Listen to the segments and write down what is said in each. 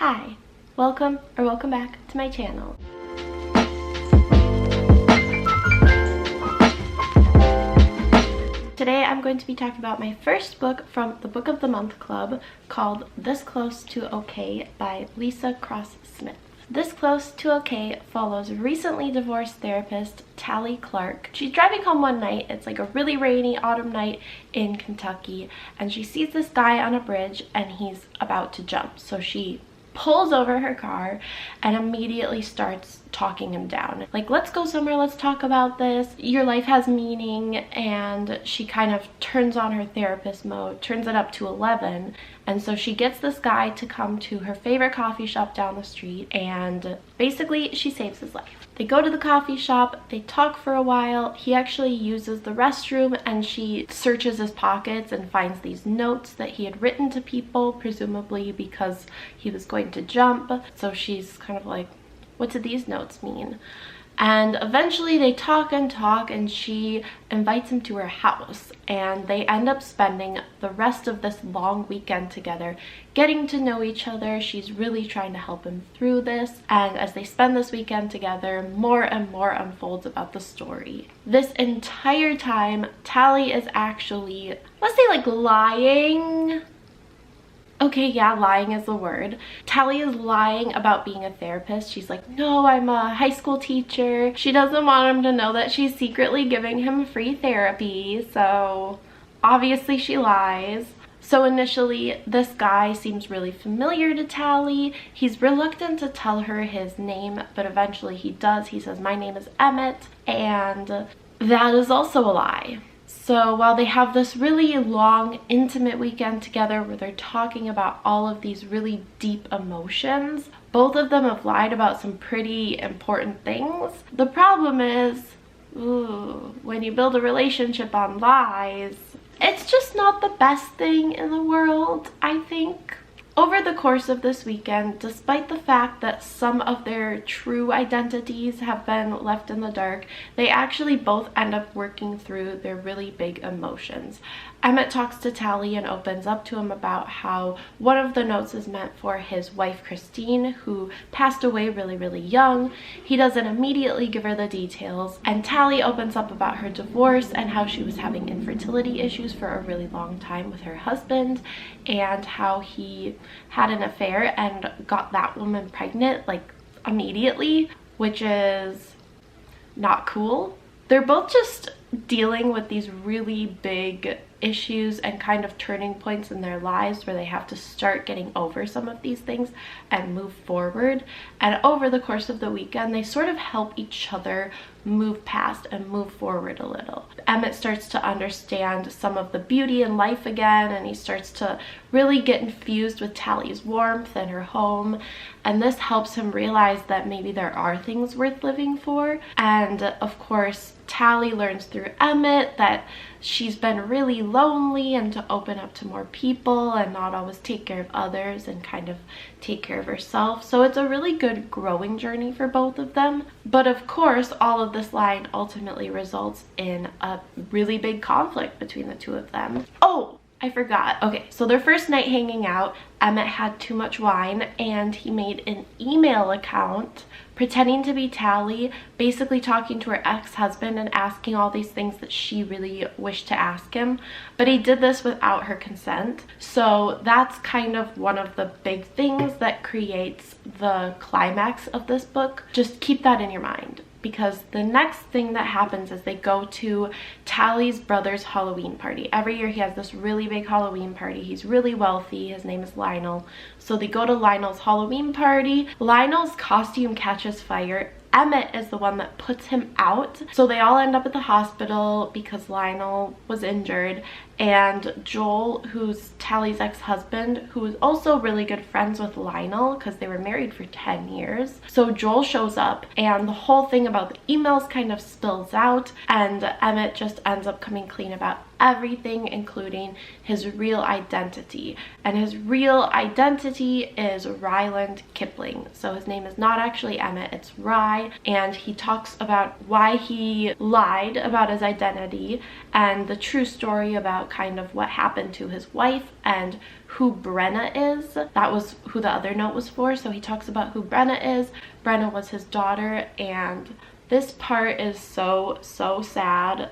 Hi, welcome back to my channel. Today I'm going to be talking about my first book from the Book of the Month Club called This Close to Okay by Leesa Smith. This Close to Okay follows recently divorced therapist Tally Clark. She's driving home one night. It's like a really rainy autumn night in Kentucky, and she sees this guy on a bridge and he's about to jump. So she pulls over her car and immediately starts talking him down. Like, let's go somewhere, let's talk about this. Your life has meaning. And she kind of turns on her therapist mode, turns it up to 11. And so she gets this guy to come to her favorite coffee shop down the street, and basically she saves his life. They go to the coffee shop, they talk for a while. He actually uses the restroom and she searches his pockets and finds these notes that he had written to people, presumably because he was going to jump. So she's kind of like, what do these notes mean? And eventually they talk and she invites him to her house, and they end up spending the rest of this long weekend together, getting to know each other. She's really trying to help him through this, and as they spend this weekend together, more and more unfolds about the story. This entire time, Tally is actually, let's say, like, lying. Okay, yeah, lying is the word. Tally is lying about being a therapist. She's like, no, I'm a high school teacher. She doesn't want him to know that she's secretly giving him free therapy, so obviously she lies. So initially, this guy seems really familiar to Tally. He's reluctant to tell her his name, but eventually he does. He says, my name is Emmett, and that is also a lie. So while they have this really long, intimate weekend together where they're talking about all of these really deep emotions, both of them have lied about some pretty important things. The problem is, when you build a relationship on lies, it's just not the best thing in the world, I think. Over the course of this weekend, despite the fact that some of their true identities have been left in the dark, they actually both end up working through their really big emotions. Emmett talks to Tally and opens up to him about how one of the notes is meant for his wife Christine, who passed away really young. He doesn't immediately give her the details, and Tally opens up about her divorce and how she was having infertility issues for a really long time with her husband, and how he had an affair and got that woman pregnant like immediately, which is not cool. They're both just dealing with these really big issues and kind of turning points in their lives where they have to start getting over some of these things and move forward. And over the course of the weekend, they sort of help each other move past and move forward a little. Emmett starts to understand some of the beauty in life again, and he starts to really get infused with Tally's warmth and her home, and this helps him realize that maybe there are things worth living for. And of course, Tally learns through Emmett that she's been really lonely and to open up to more people and not always take care of others and kind of take care of herself. So it's a really good growing journey for both of them. But of course, all of this lying ultimately results in a really big conflict between the two of them. Oh, I forgot. Okay, so their first night hanging out, Emmett had too much wine and he made an email account pretending to be Tally, basically talking to her ex-husband and asking all these things that she really wished to ask him. But he did this without her consent. So that's kind of one of the big things that creates the climax of this book. Just keep that in your mind, because the next thing that happens is they go to Tally's brother's Halloween party. Every year he has this really big Halloween party. He's really wealthy. His name is Lionel. So they go to Lionel's Halloween party. Lionel's costume catches fire. Emmett is the one that puts him out. So they all end up at the hospital because Lionel was injured. And Joel, who's Tally's ex-husband, who is also really good friends with Lionel because they were married for 10 years. So Joel shows up and the whole thing about the emails kind of spills out, and Emmett just ends up coming clean about everything, including his real identity. And his real identity is Ryland Kipling. So his name is not actually Emmett, it's Rye, and he talks about why he lied about his identity and the true story about about kind of what happened to his wife and who Brenna is. That was who the other note was for. So he talks about who Brenna is. Brenna was his daughter, and this part is so sad.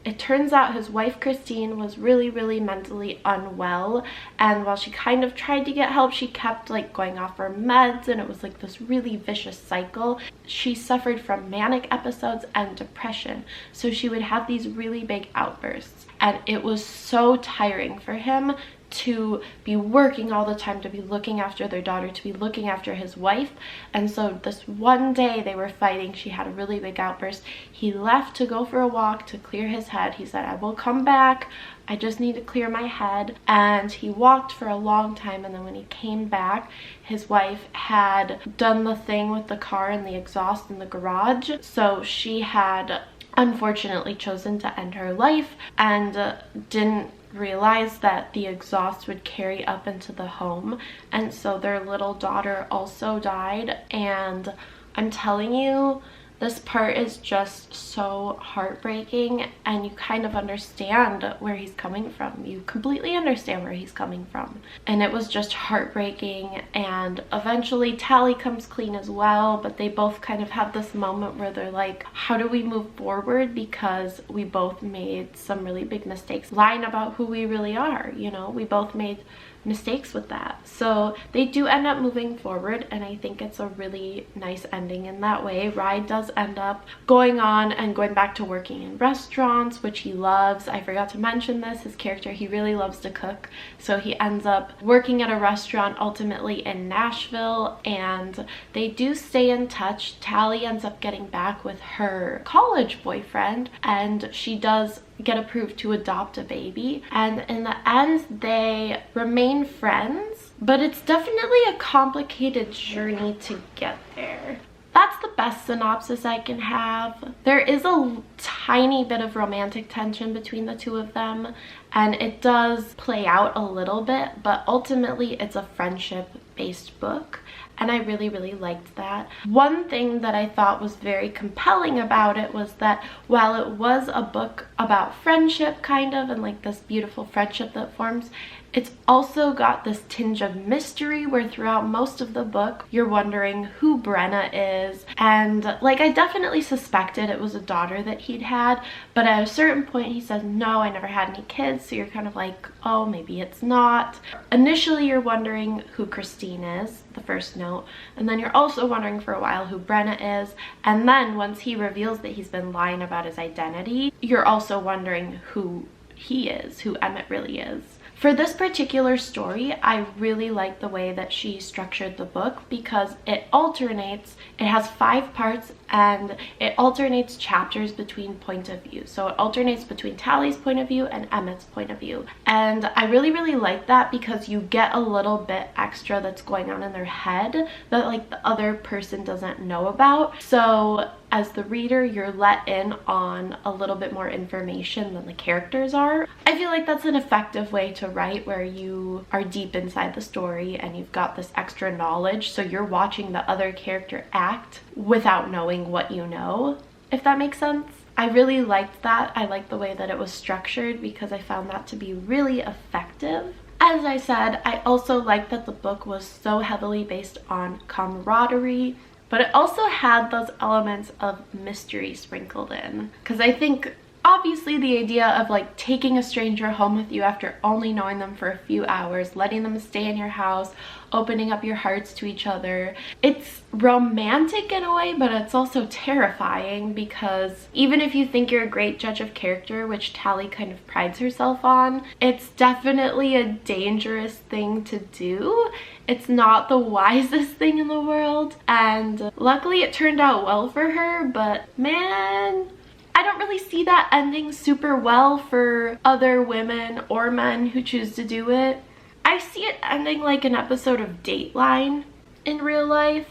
It turns out his wife Christine was really mentally unwell, and while she kind of tried to get help, she kept like going off her meds, and it was like this really vicious cycle. She suffered from manic episodes and depression, so she would have these really big outbursts, and it was so tiring for him to be working all the time, to be looking after their daughter, to be looking after his wife. And so this one day they were fighting, she had a really big outburst. He left to go for a walk to clear his head. He said, I will come back, I just need to clear my head. And he walked for a long time, and then when he came back, his wife had done the thing with the car and the exhaust in the garage. So she had unfortunately chosen to end her life, and didn't realize that the exhaust would carry up into the home, and so their little daughter also died. And I'm telling you, this part is just so heartbreaking, and you kind of understand where he's coming from. You completely understand where he's coming from. And it was just heartbreaking, and eventually Tally comes clean as well, but they both kind of have this moment where they're like, how do we move forward? Because we both made some really big mistakes lying about who we really are, you know? We both made mistakes with that. So they do end up moving forward, and I think it's a really nice ending in that way. Ryan does end up going on and going back to working in restaurants, which he loves. I forgot to mention this, his character, he really loves to cook, so he ends up working at a restaurant ultimately in Nashville, and they do stay in touch. Tally ends up getting back with her college boyfriend, and she does get approved to adopt a baby, and in the end they remain friends, but it's definitely a complicated journey to get there. That's the best synopsis I can have. There is a tiny bit of romantic tension between the two of them, and it does play out a little bit, but ultimately it's a friendship-based book, and I really liked that. One thing that I thought was very compelling about it was that while it was a book about friendship kind of, and like this beautiful friendship that forms, it's also got this tinge of mystery where throughout most of the book you're wondering who Brenna is, and like I definitely suspected it was a daughter that he'd had, but at a certain point he says, no, I never had any kids, so you're kind of like, oh, maybe it's not. Initially you're wondering who Christine is, the first note, and then you're also wondering for a while who Brenna is, and then once he reveals that he's been lying about his identity, you're also wondering who he is, who Emmett really is. For this particular story, I really like the way that she structured the book because it alternates. It has 5 parts, and it alternates chapters between point of view. So it alternates between Tally's point of view and Emmett's point of view. And I really like that because you get a little bit extra that's going on in their head that like the other person doesn't know about. So as the reader, you're let in on a little bit more information than the characters are. I feel like that's an effective way to write, where you are deep inside the story and you've got this extra knowledge, so you're watching the other character act without knowing what you know, if that makes sense. I really liked that. I liked the way that it was structured because I found that to be really effective. As I said, I also liked that the book was so heavily based on camaraderie, but it also had those elements of mystery sprinkled in. Because I think obviously the idea of like taking a stranger home with you after only knowing them for a few hours, letting them stay in your house, opening up your hearts to each other, it's romantic in a way, but it's also terrifying because even if you think you're a great judge of character, which Tally kind of prides herself on, it's definitely a dangerous thing to do. It's not the wisest thing in the world, and luckily it turned out well for her, but man, I don't really see that ending super well for other women or men who choose to do it. I see it ending like an episode of Dateline in real life.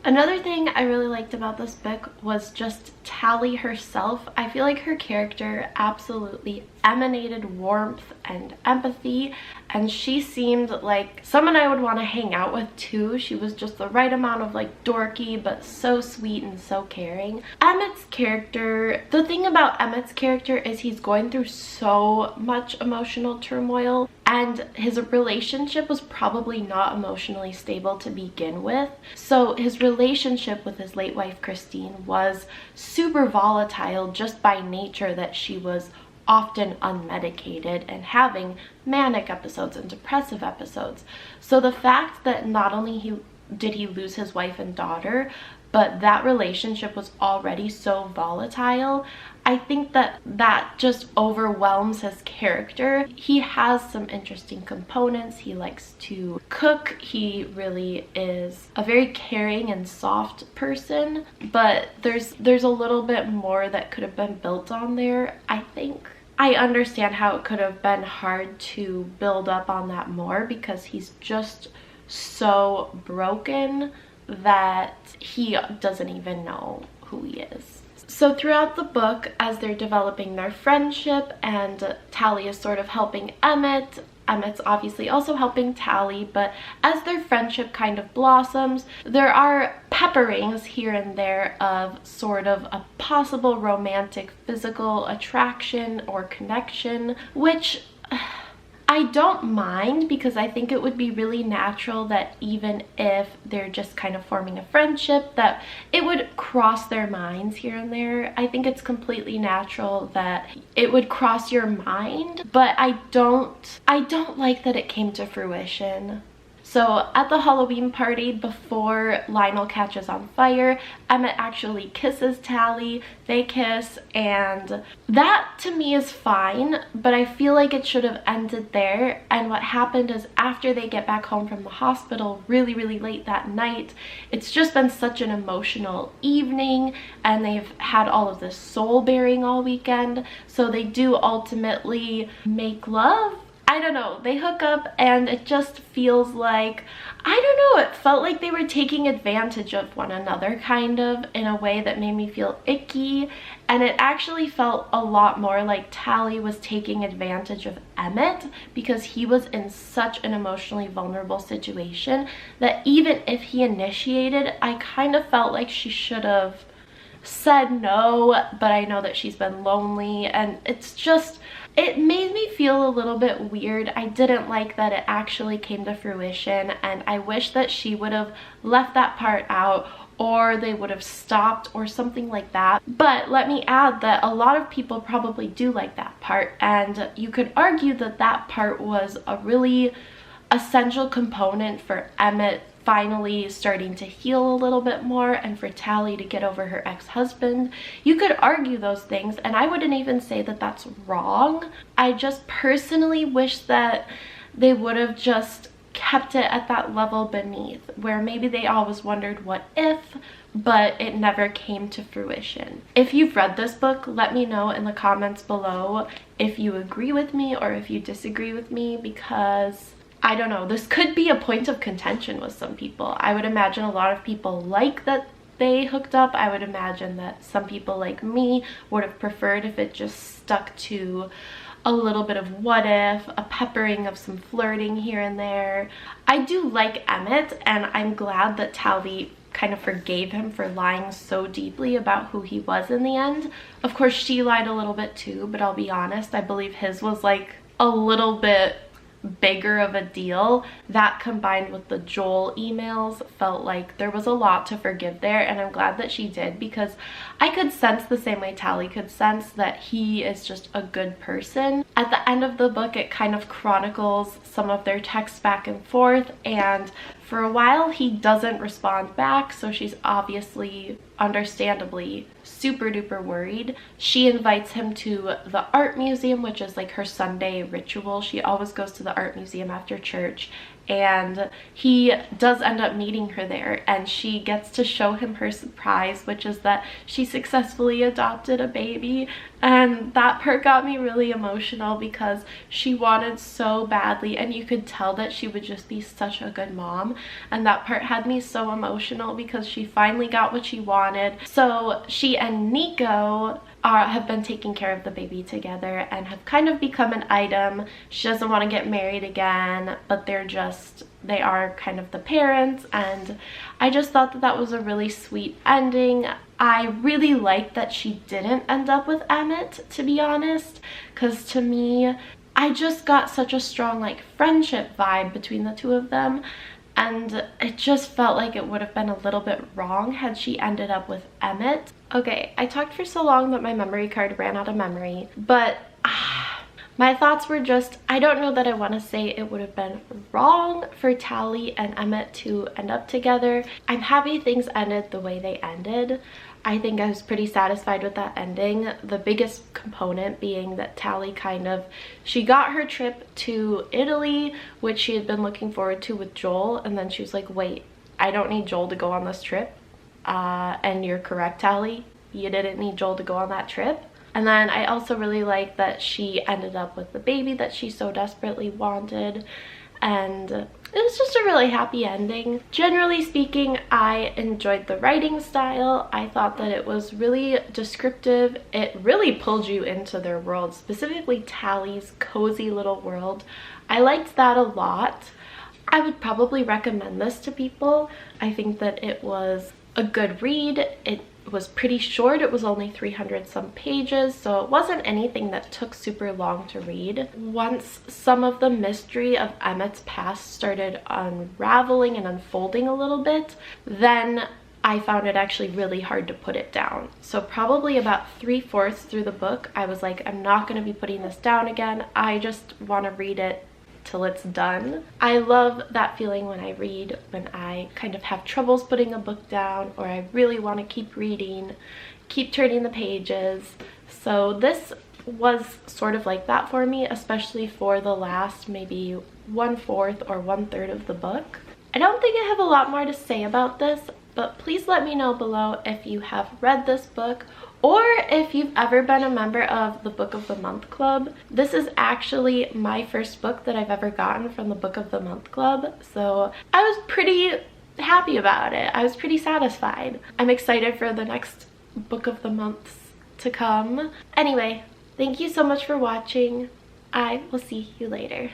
Another thing I really liked about this book was just Tally herself. I feel like her character absolutely emanated warmth and empathy, and she seemed like someone I would want to hang out with too. She was just the right amount of like dorky, but so sweet and so caring. Emmett's character, the thing about Emmett's character is he's going through so much emotional turmoil, and his relationship was probably not emotionally stable to begin with. So his relationship with his late wife Christine was super volatile just by nature, that she was often unmedicated and having manic episodes and depressive episodes. So the fact that not only did he lose his wife and daughter, but that relationship was already so volatile, I think that just overwhelms his character. He has some interesting components. He likes to cook. He really is a very caring and soft person, but there's a little bit more that could have been built on there, I think. I understand how it could have been hard to build up on that more, because he's just so broken that he doesn't even know who he is. So throughout the book, as they're developing their friendship and Tally is sort of helping Emmett, Emmett's obviously also helping Tally, but as their friendship kind of blossoms, there are pepperings here and there of sort of a possible romantic physical attraction or connection, which I don't mind, because I think it would be really natural that even if they're just kind of forming a friendship, that it would cross their minds here and there. I think it's completely natural that it would cross your mind, but I don't like that it came to fruition. So at the Halloween party, before Lionel catches on fire, Emmett actually kisses Tally. They kiss, and that to me is fine, but I feel like it should have ended there. And what happened is, after they get back home from the hospital really, really late that night, it's just been such an emotional evening, and they've had all of this soul bearing all weekend, so they do ultimately make love. I don't know, they hook up, and it just feels like, I don't know, it felt like they were taking advantage of one another, kind of, in a way that made me feel icky. And it actually felt a lot more like Tally was taking advantage of Emmett, because he was in such an emotionally vulnerable situation that even if he initiated, I kind of felt like she should have said no, but I know that she's been lonely, and it's just, it made me feel a little bit weird. I didn't like that it actually came to fruition, and I wish that she would have left that part out, or they would have stopped, or something like that. But let me add that a lot of people probably do like that part, and you could argue that that part was a really essential component for Emmett finally starting to heal a little bit more, and for Tally to get over her ex-husband. You could argue those things, and I wouldn't even say that that's wrong. I just personally wish that they would have just kept it at that level beneath, where maybe they always wondered what if, but it never came to fruition. If you've read this book, let me know in the comments below if you agree with me or if you disagree with me, because I don't know, this could be a point of contention with some people. I would imagine a lot of people like that they hooked up. I would imagine that some people like me would have preferred if it just stuck to a little bit of what if, a peppering of some flirting here and there. I do like Emmett, and I'm glad that Tally kind of forgave him for lying so deeply about who he was in the end. Of course, she lied a little bit too, but I'll be honest, I believe his was like a little bit bigger of a deal. That combined with the Joel emails felt like there was a lot to forgive there, and I'm glad that she did, because I could sense the same way Tally could sense that he is just a good person. At the end of the book, it kind of chronicles some of their texts back and forth, and for a while he doesn't respond back, so she's obviously, understandably, super duper worried. She invites him to the art museum, which is like her Sunday ritual. She always goes to the the art museum after church, and he does end up meeting her there, and she gets to show him her surprise, which is that she successfully adopted a baby. And that part got me really emotional because she wanted so badly, and you could tell that she would just be such a good mom, and that part had me so emotional because she finally got what she wanted. So she and Nico have been taking care of the baby together and have kind of become an item. She doesn't want to get married again, but they are kind of the parents, and I just thought that that was a really sweet ending. I really liked that she didn't end up with Emmett, to be honest, because to me, I just got such a strong like friendship vibe between the two of them, and it just felt like it would have been a little bit wrong had she ended up with Emmett. Okay, I talked for so long that my memory card ran out of memory, but my thoughts were just, I don't know that I want to say it would have been wrong for Tally and Emmett to end up together. I'm happy things ended the way they ended. I think I was pretty satisfied with that ending. The biggest component being that Tally she got her trip to Italy, which she had been looking forward to with Joel, and then she was like, wait, I don't need Joel to go on this trip. And you're correct, Tally. You didn't need Joel to go on that trip. And then I also really like that she ended up with the baby that she so desperately wanted, and it was just a really happy ending. Generally speaking, I enjoyed the writing style. I thought that it was really descriptive. It really pulled you into their world, specifically Tally's cozy little world. I liked that a lot. I would probably recommend this to people. I think that it was a good read. It was pretty short. It was only 300 some pages, so it wasn't anything that took super long to read. Once some of the mystery of Emmett's past started unraveling and unfolding a little bit, then I found it actually really hard to put it down. So probably about 3/4 through the book, I was like, I'm not going to be putting this down again. I just want to read it till it's done. I love that feeling when I read, when I kind of have troubles putting a book down, or I really want to keep reading, keep turning the pages. So this was sort of like that for me, especially for the last maybe 1/4 or 1/3 of the book. I don't think I have a lot more to say about this, but please let me know below if you have read this book, or if you've ever been a member of the Book of the Month Club. This is actually my first book that I've ever gotten from the Book of the Month Club, so I was pretty happy about it. I was pretty satisfied. I'm excited for the next Book of the Months to come. Anyway, thank you so much for watching. I will see you later.